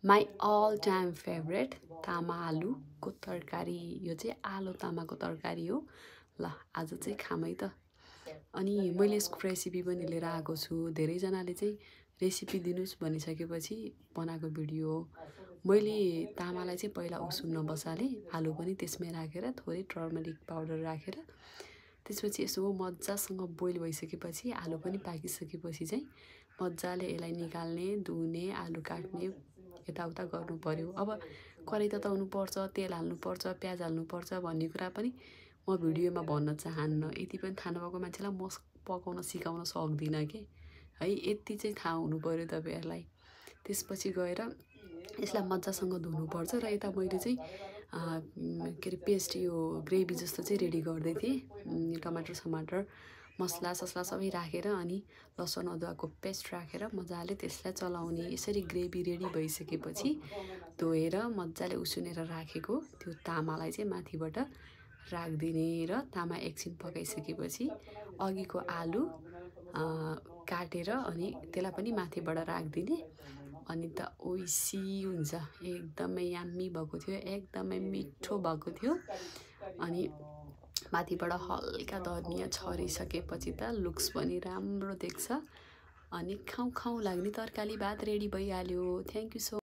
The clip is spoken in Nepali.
माई अल टाइम फेभरेट तामा आलुको तरकारी। यो चाहिँ आलु तामाको तरकारी हो। ल आज चाहिँ खाम है त। अनि मैले यसको रेसिपी पनि लिएर आएको छु। धेरैजनाले चाहिँ रेसिपी दिनुहोस् भनिसकेपछि बनाएको भिडियो हो। मैले तामालाई चाहिँ पहिला उसिन्न बसालेँ, आलु पनि त्यसमै राखेर थोरै टर्मरिक पाउडर राखेर त्यसपछि यसो मजासँग बोइल भइसकेपछि आलु पनि पाकिसकेपछि चाहिँ मजाले यसलाई निकाल्ने, धुने, आलु काट्ने, यताउता गर्नु पर्यो। अब कराही तताउनुपर्छ, तेल हाल्नुपर्छ, प्याज हाल्नुपर्छ भन्ने कुरा पनि म भिडियोमा भन्न चाहन्न। यति पनि थाहा नभएको मान्छेलाई म पकाउन सिकाउन सक्दिनँ के है। यति चाहिँ थाहा हुनु पर्यो तपाईँहरूलाई। त्यसपछि गएर यसलाई मजासँग धुनुपर्छ र यता मैले चाहिँ के अरे पेस्ट यो ग्रेभी जस्तो चाहिँ रेडी गर्दै थिएँ। टमाटर मसला ससला सबै राखेर अनि लसुन अदुवाको पेस्ट राखेर मजाले त्यसलाई चलाउने। यसरी ग्रेभी रेडी भइसकेपछि धोएर मजाले उसिनेर राखेको त्यो तामालाई चाहिँ माथिबाट राखिदिने र तामा एकछिन पकाइसकेपछि अघिको आलु काटेर अनि त्यसलाई पनि माथिबाट राखिदिने। अनि त ओइसी हुन्छ, एकदमै याम्मी भएको थियो, एकदमै मिठो भएको थियो। अनि माथिबाट हल्का धनिया छरिसकेपछि त लुक्स पनि राम्रो देख्छ अनि खाउँ खाउँ लाग्ने तरकारी भात रेडी भइहाल्यो। Thank you so